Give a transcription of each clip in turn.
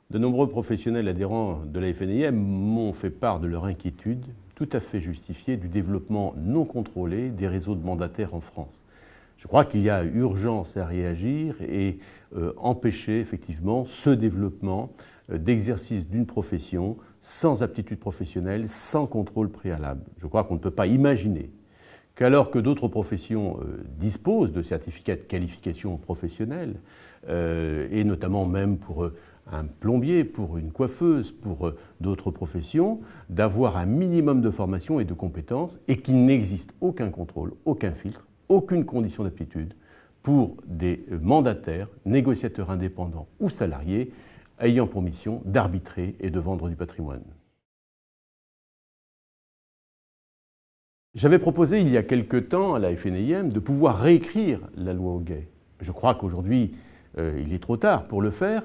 De nombreux professionnels adhérents de la FNIM m'ont fait part de leur inquiétude, tout à fait justifiée, du développement non contrôlé des réseaux de mandataires en France. Je crois qu'il y a urgence à réagir et empêcher effectivement ce développement d'exercice d'une profession sans aptitude professionnelle, sans contrôle préalable. Je crois qu'on ne peut pas imaginer qu'alors que d'autres professions disposent de certificats de qualification professionnelle, et notamment même pour un plombier, pour une coiffeuse, pour d'autres professions, d'avoir un minimum de formation et de compétences et qu'il n'existe aucun contrôle, aucun filtre, aucune condition d'aptitude pour des mandataires, négociateurs indépendants ou salariés ayant pour mission d'arbitrer et de vendre du patrimoine. J'avais proposé il y a quelque temps à la FNIM de pouvoir réécrire la loi Hoguet. Je crois qu'aujourd'hui, il est trop tard pour le faire,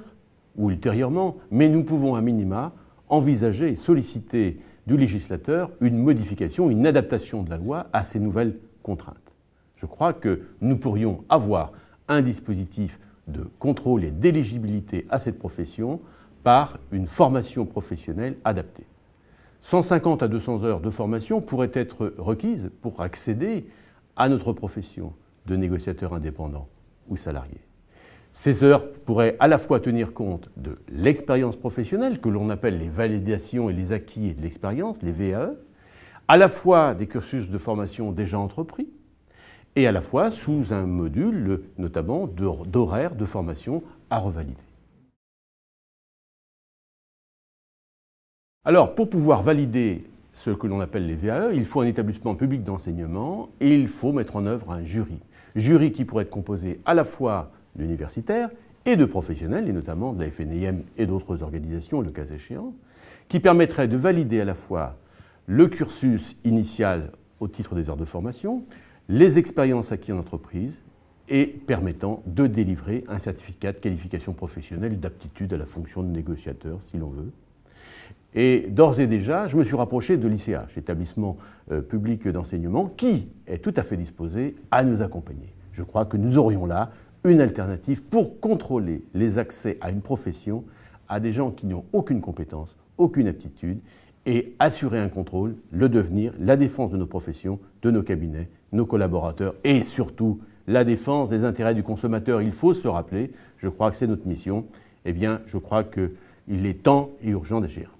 ou ultérieurement, mais nous pouvons à minima envisager et solliciter du législateur une modification, une adaptation de la loi à ces nouvelles contraintes. Je crois que nous pourrions avoir un dispositif de contrôle et d'éligibilité à cette profession par une formation professionnelle adaptée. 150 à 200 heures de formation pourraient être requises pour accéder à notre profession de négociateur indépendant ou salarié. Ces heures pourraient à la fois tenir compte de l'expérience professionnelle, que l'on appelle les validations et les acquis et de l'expérience, les VAE, à la fois des cursus de formation déjà entrepris, et à la fois sous un module, notamment d'horaires de formation à revalider. Alors, pour pouvoir valider ce que l'on appelle les VAE, il faut un établissement public d'enseignement et il faut mettre en œuvre un jury. Jury qui pourrait être composé à la fois d'universitaires et de professionnels, et notamment de la FNIM et d'autres organisations, le cas échéant, qui permettrait de valider à la fois le cursus initial au titre des heures de formation, les expériences acquises en entreprise et permettant de délivrer un certificat de qualification professionnelle d'aptitude à la fonction de négociateur, si l'on veut. Et d'ores et déjà, je me suis rapproché de l'ICH, établissement public d'enseignement, qui est tout à fait disposé à nous accompagner. Je crois que nous aurions là une alternative pour contrôler les accès à une profession à des gens qui n'ont aucune compétence, aucune aptitude, et assurer un contrôle, le devenir, la défense de nos professions, de nos cabinets, nos collaborateurs, et surtout la défense des intérêts du consommateur. Il faut se le rappeler, je crois que c'est notre mission. Eh bien, je crois qu'il est temps et urgent d'agir.